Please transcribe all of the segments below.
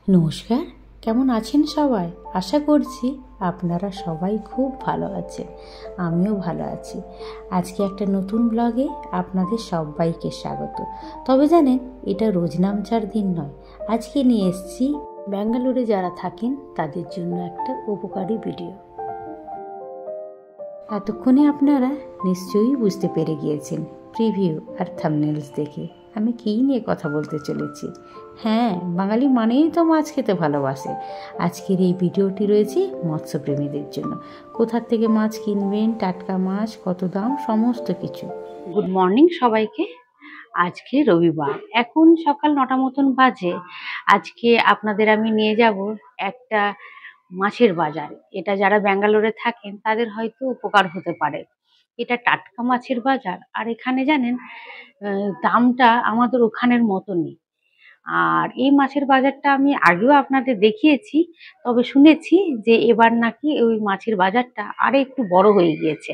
নমস্কার, কেমন আছেন সবাই? আশা করছি আপনারা সবাই খুব ভালো আছেন। আমিও ভালো আছি। আজকে একটা নতুন ব্লগে আপনাদের সবাইকে স্বাগত। তবে জানেন, এটা রোজ নামচার দিন নয়। আজকে নিয়ে এসেছি ব্যাঙ্গালোরে যারা থাকেন তাদের জন্য একটা উপকারী ভিডিও। এতক্ষণে আপনারা নিশ্চয়ই বুঝতে পেরে গিয়েছেন প্রিভিউ আর থাম্বনেলস দেখে আমি কী নিয়ে কথা বলতে চলেছি। হ্যাঁ, বাঙালি মানেই তো মাছ খেতে ভালোবাসে। আজকের এই ভিডিওটি রয়েছে মৎস্যপ্রেমীদের জন্য। কোথা থেকে মাছ কিনবেন, টাটকা মাছ, কত দাম, সমস্ত কিছু। গুড মর্নিং সবাইকে। আজকে রবিবার, এখন সকাল 9টা মতন বাজে। আজকে আপনাদের আমি নিয়ে যাব একটা মাছের বাজার। এটা যারা ব্যাঙ্গালোরে থাকেন তাদের হয়তো উপকার হতে পারে। এটা টাটকা মাছের বাজার, আর এখানে জানেন দামটা আমাদের ওখানের মতনই। আর এই মাছের বাজারটা আমি আগেও আপনাদের দেখিয়েছি, তবে শুনেছি যে এবার নাকি ওই মাছের বাজারটা আরো একটু বড় হয়ে গিয়েছে।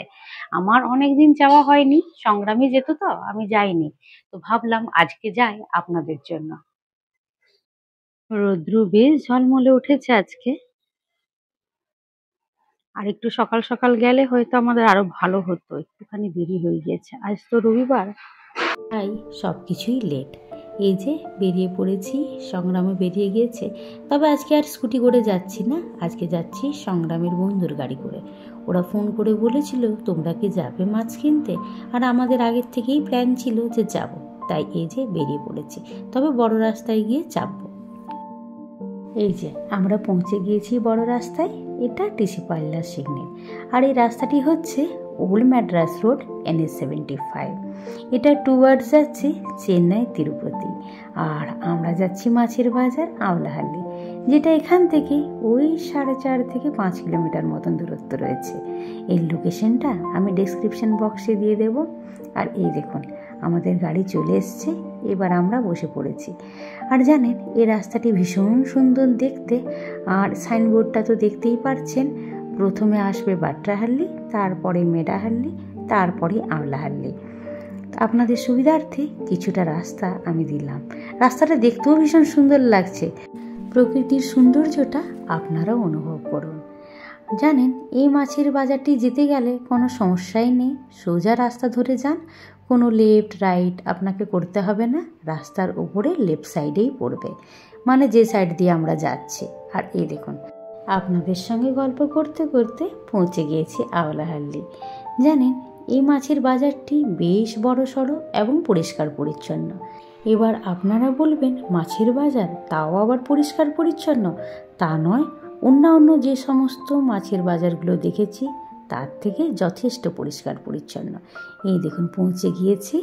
আমার অনেকদিন যাওয়া হয়নি, সংগ্রামী যেত তো আমি যাইনি, তো ভাবলাম আজকে যাই আপনাদের জন্য। রৌদ্র বেশ ঝলমলে উঠেছে আজকে, আর একটু সকাল সকাল গেলে হয়তো আমাদের আরো ভালো হতো। একটুখানি দেরি হয়ে গিয়েছে, আজ তো রবিবার, তাই সবকিছুই লেট। এই যে বেরিয়ে পড়েছি, সংগ্রামে বেরিয়ে গিয়েছে। তবে আজকে আর স্কুটি করে যাচ্ছি না, আজকে যাচ্ছি সংগ্রামের বন্ধুর গাড়ি করে। ওরা ফোন করে বলেছিল তোমরা কি যাবে মাছ কিনতে, আর আমাদের আগের থেকেই প্ল্যান ছিল যে যাব, তাই এই যে বেরিয়ে পড়েছি। তবে বড় রাস্তায় গিয়ে চাপবো। এই যে আমরা পৌঁছে গিয়েছি বড় রাস্তায়। এটা টিসি পাল্লার সিগন্যাল, আর এই রাস্তাটি হচ্ছে ওল্ড ম্যাড্রাস রোড NH75। এটা টুয়ার্ডস যাচ্ছে চেন্নাই তিরুপতি, আর আমরা যাচ্ছি মাছের বাজার আওলাহাল্লি, যেটা এখান থেকে ওই 4.5 থেকে 5 কিলোমিটার মতন দূরত্ব রয়েছে। এই লোকেশনটা আমি ডেসক্রিপশন বক্সে দিয়ে দেব। আর এই দেখুন আমাদের গাড়ি চলে এসছে, এবার আমরা বসে পড়েছি। আর জানেন এই রাস্তাটি ভীষণ সুন্দর দেখতে, আর সাইনবোর্ডটা তো দেখতেই পারছেন। প্রথমে আসবে বাট্রাহাল্লি, তারপরে মেডাহাল্লি, তারপরে আওলাহাল্লি। আপনাদের সুবিধার্থে কিছুটা রাস্তা আমি দিলাম। রাস্তাটা দেখতেও ভীষণ সুন্দর লাগছে। প্রকৃতির সৌন্দর্যটা আপনারাও অনুভব করুন। জানেন এই মাছের বাজারটি যেতে গেলে কোনো সমস্যাই নেই, সোজা রাস্তা ধরে যান, কোনো লেফট রাইট আপনাকে করতে হবে না। রাস্তার উপরে লেফট সাইডেই পড়বে, মানে যে সাইড দিয়ে আমরা যাচ্ছি। আর এই দেখুন আপনাদের সঙ্গে গল্প করতে করতে পৌঁছে গিয়েছি আওলাহাল্লি। জানেন এই মাছের বাজারটি বেশ বড় সড়ো এবং পরিষ্কার পরিচ্ছন্ন। এবার আপনারা বলবেন মাছের বাজার, তাও আবার পরিষ্কার পরিচ্ছন্ন? তা নয়, অন্য যে সমস্ত মাছের বাজারগুলো দেখেছি তার থেকে যথেষ্ট পরিষ্কার পরিচ্ছন্ন। এই দেখুন পৌঁছে গিয়েছি।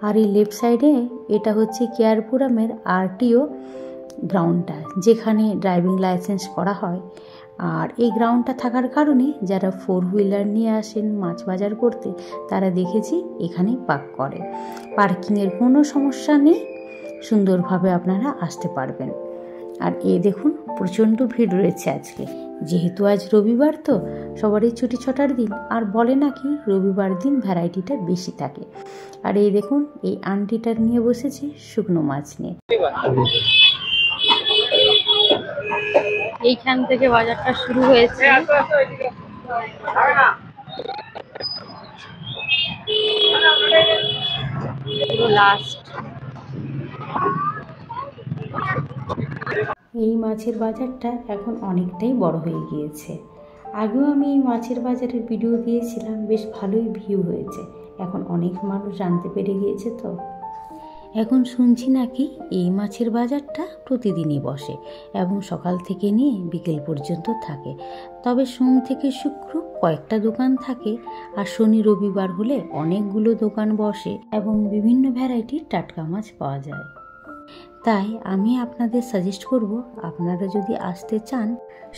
আর এই লেফট সাইডে এটা হচ্ছে কেয়ারপুরামের RTO গ্রাউন্ডটা, যেখানে ড্রাইভিং লাইসেন্স করা হয়। আর এই গ্রাউন্ডটা থাকার কারণে যারা 4 হুইলার নিয়ে আসেন মাছ বাজার করতে, তারা দেখেছি এখানেই পার্ক করে। পার্কিংয়ের কোনো সমস্যা নেই, সুন্দরভাবে আপনারা আসতে পারবেন। আর এই দেখুন প্রচণ্ড ভিড় রয়েছে আজকে, যেহেতু আজ রবিবার তো সবারই ছুটি ছটার দিন, আর বলে নাকি রবিবার দিন ভ্যারাইটিটা বেশি থাকে। আর এই দেখুন এই আন্টিটার নিয়ে বসেছে শুকনো মাছ নিয়ে। এইখান থেকে বাজারটা শুরু হয়েছে। লাস্ট এই মাছের বাজারটা এখন অনেকটাই বড় হয়ে গিয়েছে। আগেও আমি এই মাছের বাজারের ভিডিও দিয়েছিলাম, বেশ ভালোই ভিউ হয়েছে। এখন অনেক মানুষ জানতে পেরে গিয়েছে। তো এখন শুনছি নাকি এই মাছের বাজারটা প্রতিদিনই বসে এবং সকাল থেকে নিয়ে বিকেল পর্যন্ত থাকে। তবে সোম থেকে শুক্র কয়েকটা দোকান থাকে, আর শনি রবিবার হলে অনেকগুলো দোকান বসে এবং বিভিন্ন ভ্যারাইটির টাটকা মাছ পাওয়া যায়। তাই আমি আপনাদের সাজেস্ট করব, আপনারা যদি আসতে চান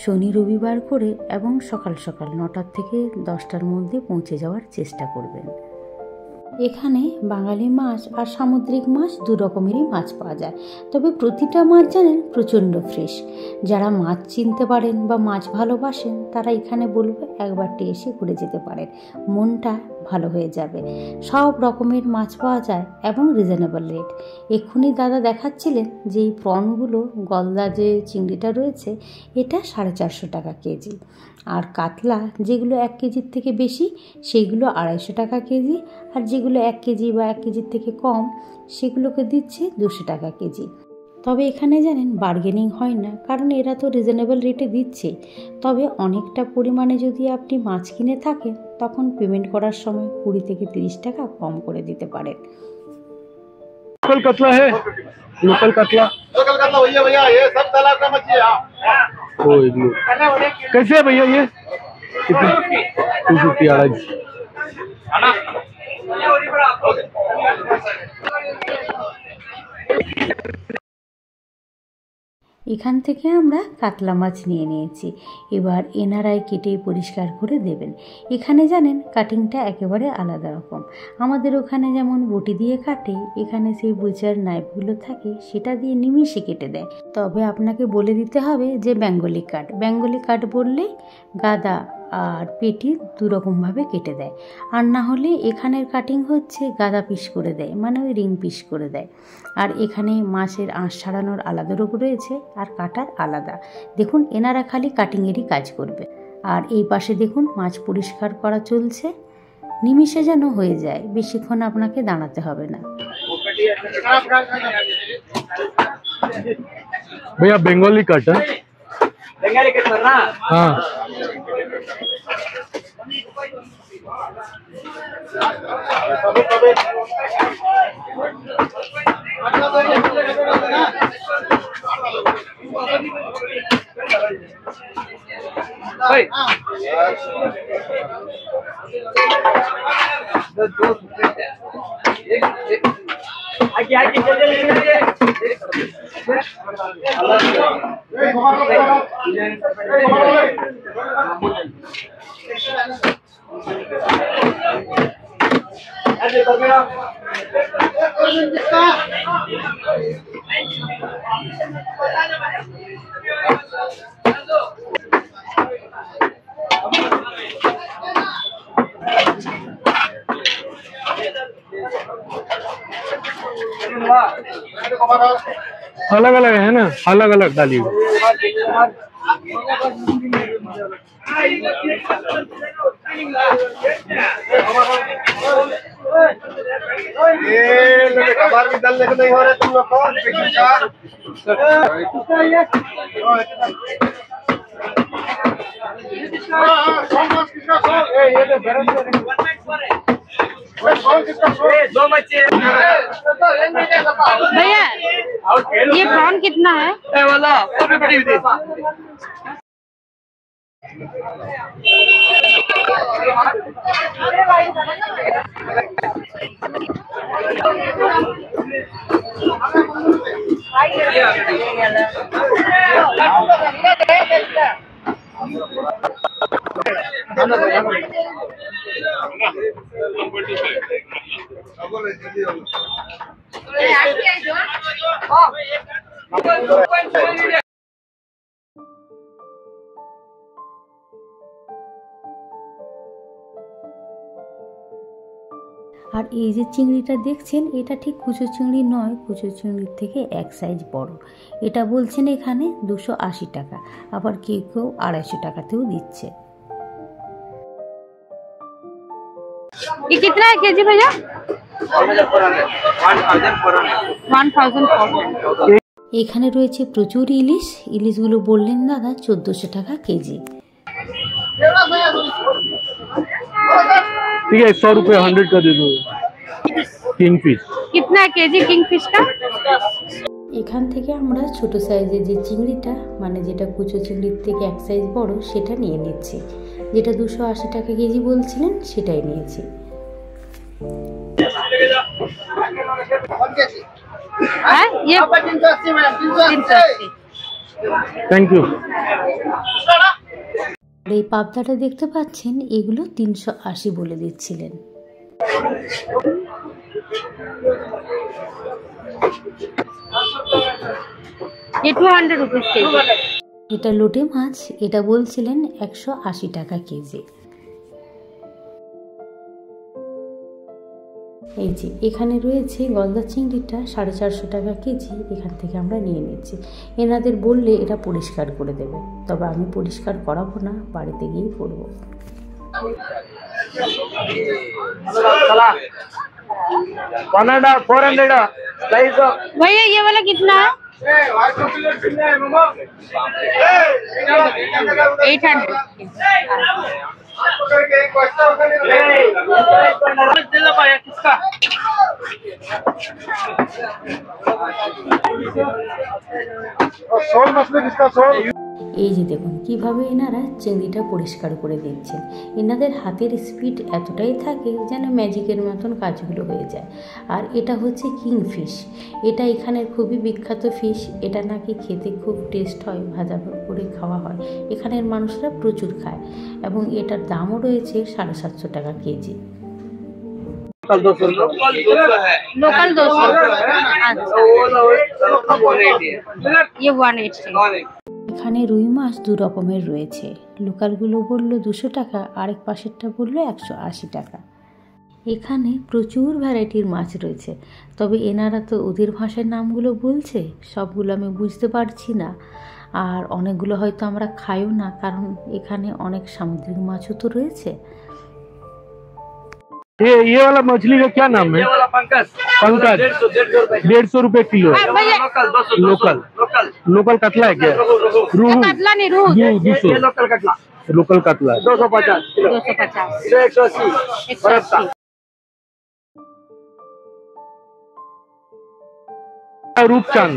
শনি রবিবার করে এবং সকাল সকাল 9টা থেকে 10টার মধ্যে পৌঁছে যাওয়ার চেষ্টা করবেন। এখানে বাঙালি মাছ আর সামুদ্রিক মাছ 2 রকমেরই মাছ পাওয়া যায়। তবে প্রতিটা মাছ জানেন প্রচণ্ড ফ্রেশ। যারা মাছ চিনতে পারেন বা মাছ ভালোবাসেন তারা এখানে বলবো একবারটি এসে ঘুরে যেতে পারেন, মনটা ভালো হয়ে যাবে। সব রকমের মাছ পাওয়া যায় এবং রিজনেবল রেট। এক্ষুনি দাদা দেখাচ্ছিলেন যে এই প্রনগুলো, গলদা যে চিংড়িটা রয়েছে এটা 450 টাকা কেজি, আর কাতলা যেগুলো 1 কেজির থেকে বেশি সেইগুলো 250 টাকা কেজি, আর যেগুলো 1 কেজি বা 1 কেজির থেকে কম সেগুলোকে দিচ্ছে 200 টাকা কেজি। তবে এখানে জানেন বার্গেনিং হয় না, কারণ এরা তো রিজনেবল রেটে দিচ্ছে। তবে অনেকটা পরিমাণে যদি আপনি মাছ কিনে থাকেন তখন পেমেন্ট করার সময় 20 থেকে 30 টাকা কম করে দিতে পারেন। लोकल कतला है, लोकल कतला भैया ये सब तालाब का मछली है। कैसे है भैया ये? 250 250। এখান থেকে আমরা কাতলা মাছ নিয়ে নিয়েছি। এবার এনারাই কেটে পরিষ্কার করে দেবেন। এখানে জানেন কাটিংটা একেবারে আলাদা রকম। আমাদের ওখানে যেমন বটি দিয়ে কাটে, এখানে সেই বুচার নাইফগুলো থাকে সেটা দিয়ে নিমিষে কেটে দেয়। তবে আপনাকে বলে দিতে হবে যে বেঙ্গলি কাট। বেঙ্গলি কাট বললেই গাদা আর পেটি দুরকমভাবে কেটে দেয়, আর না হলে এখানের কাটিং হচ্ছে গাদা পিস করে দেয়, মানে ওই রিং পিস করে দেয়। আর এখানে মাছের আঁশ ছাড়ানোর আলাদা রোগ রয়েছে আর কাটার আলাদা। দেখুন এনারা খালি কাটিংয়েরই কাজ করবে। আর এই পাশে দেখুন মাছ পরিষ্কার করা চলছে, নিমিষে যেন হয়ে যায়, বেশিক্ষণ আপনাকে দাঁড়াতে হবে না। भैया बंगाली कट है, बंगाली कट ना। हाँ आगे आगे चलिए। अलग अलग है ना, अलग अलग डालिए। कबार भी डालने को नहीं हो रहा तुम लोग कौन भैया ये प्रॉन कितना है? वाला আর এই যে চিংড়িটা দেখছেন এটা ঠিক কুচো চিংড়ি নয়, কুচো চিংড়ির থেকে 1 সাইজ বড়। এটা বলছেন এখানে 280 টাকা, আবার কেউ কেউ 250 টাকাতেও দিচ্ছে। ये कितना है केजी भैया? 1400। এখানে রয়েছে প্রচুর ইলিশ। ইলিশগুলো বললেন দাদা 1400 টাকা কেজি। ठीक है 100 रुपये 100 का दे दो, 3 पीस। कितना है केजी किंग फिश का? এখান থেকে আমরা ছোট সাইজের যে চিংড়িটা, মানে যেটা কুচো চিংড়ির থেকে 1 সাইজ বড়, সেটা নিয়ে নিচ্ছি। যেটা 280 টাকা কেজি বলছিলেন সেটাই নিয়েছি। है ये 380 मैडम 380। Thank you. এই পাবদাটা দেখতে পাচ্ছেন এগুলো 380 বলে দিচ্ছিলেন। ये 200 रुपीज केजी। এটা লোটে মাছ, এটা বলছিলেন 180 টাকা কেজি। এই যে এখানে রয়েছে গলদা চিংড়িটা 450 টাকা কেজি, এখান থেকে আমরা নিয়ে নিচ্ছি। এনাদের বললে এটা পরিষ্কার করে দেবে, তবে আমি পরিষ্কার করাবো না, বাড়িতে গিয়েই করবো। भैया ये वाला कितना है? 800। सोल मछली किसका सोल? এই যে দেখুন কিভাবে এনারা চিংড়িটা পরিষ্কার করে দিচ্ছেন। এনাদের হাতের স্পিড এতটাই থাকে যেন ম্যাজিকের মতন কাজগুলো হয়ে যায়। আর এটা হচ্ছে কিংফিশ, এটা এখানের খুবই বিখ্যাত ফিশ। এটা নাকি খেতে খুব টেস্ট হয়, ভাজা করে খাওয়া হয়, এখানের মানুষরা প্রচুর খায় এবং এটার দামও রয়েছে 750 টাকা কেজি। लोकल 200। अच्छा, ये 180। এখানে রুই মাছ দু রকমের রয়েছে, লোকালগুলো বললো 200 টাকা, আরেক পাশেরটা বললো 180 টাকা। এখানে প্রচুর ভ্যারাইটির মাছ রয়েছে, তবে এনারা তো ওদের ভাষার নামগুলো বলছে, সবগুলো আমি বুঝতে পারছি না। আর অনেকগুলো হয়তো আমরা খাইও না, কারণ এখানে অনেক সামুদ্রিক মাছও তো রয়েছে। ये वाला मछली का क्या नाम है? ये वाला पंकज। पंकज 150 रुपए किलो है। भैया लोकल लोकल कतला है क्या? रूहू कतला नहीं, रोहू। ये 200 लोकल कटला लोकल कतला है। 250 किलो। 250। 180। 180। रूपचांद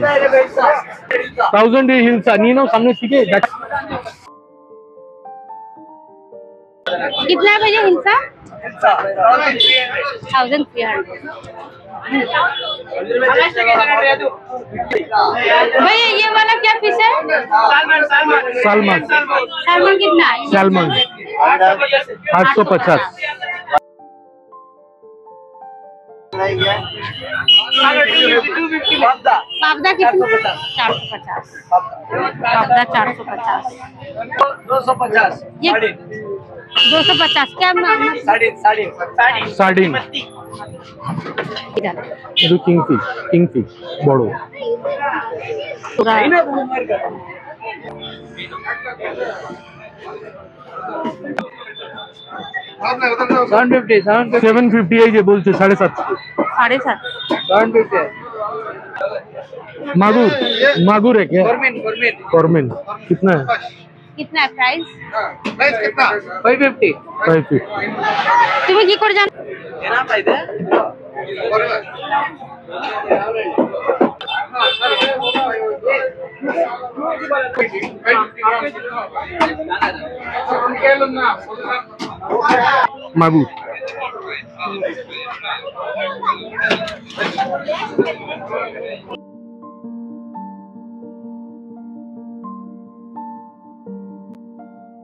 1000 हिल्सा नहीं ना सामने सीखे। कितना है भैया हिंसा? 1300। भैया ये वाला क्या फिश है? सलमान सैल्मन कितना है? सलमान 850। पावदा कितना? 450। पावदा 450। 250। ये 250 क्या? सार्डिन ಇದು ಕಿಂಗ್ಫಿಶ್ বড় पूरा 750 এই যে বলছে 750। 750। 750 मागुर है क्या? कॉर्मेन कितना है? कितना है प्राइस? प्राइस कितना? 550। 550। তুমি কি করে জানো? এনা পাইবে मागुर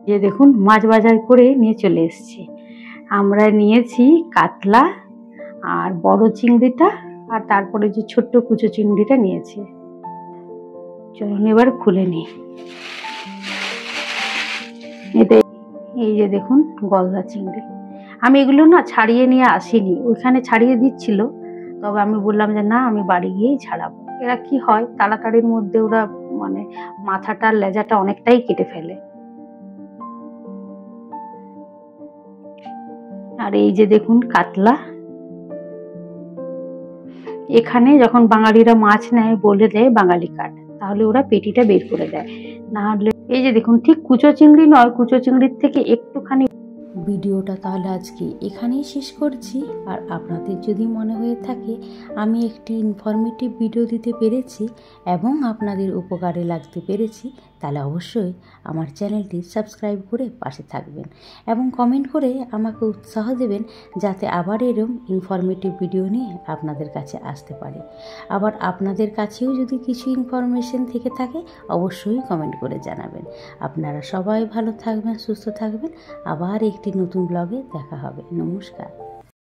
যে দেখুন মাছ বাজার করে নিয়ে চলে এসেছি। আমরা নিয়েছি কাতলা আর বড় চিংড়িটা, আর তারপরে যে ছোট্ট কুচো চিংড়িটা নিয়েছি। চলুন এবার খুলে নিই। এটা এই যে দেখুন গলদা চিংড়ি। আমি এগুলো না ছাড়িয়ে নিয়ে আসিনি, ওইখানে ছাড়িয়ে দিচ্ছিল, তবে আমি বললাম যে না আমি বাড়ি গিয়েই ছাড়াবো। এরা কি হয় তাড়াতাড়ির মধ্যে ওরা মানে মাথাটা লেজাটা অনেকটাই কেটে ফেলে। আর এই যে দেখুন কাতলা, এখানে যখন বাঙালিরা মাছ নেয় বলে দেয় বাঙালি কাট, তাহলে ওরা পেটিটা বের করে দেয়, না হলে এই যে দেখুন ঠিক কুচো চিংড়ি নয়, কুচো চিংড়ির থেকে একটুখানি। ভিডিওটা তাহলে আজকে এখানেই শেষ করছি। আর আপনাদের যদি মনে হয়ে থাকে আমি একটি ইনফরমেটিভ ভিডিও দিতে পেরেছি এবং আপনাদের উপকারে লাগতে পেরেছি, তাহলে অবশ্যই আমার চ্যানেলটি সাবস্ক্রাইব করে পাশে থাকবেন এবং কমেন্ট করে আমাকে উৎসাহ দেবেন, যাতে আবার এরকম ইনফরমেটিভ ভিডিও নিয়ে আপনাদের কাছে আসতে পারে। আবার আপনাদের কাছেও যদি কিছু ইনফরমেশন থেকে থাকে অবশ্যই কমেন্ট করে জানাবেন। আপনারা সবাই ভালো থাকবেন, সুস্থ থাকবেন। আবার একটি নতুন ব্লগে দেখা হবে। নমস্কার।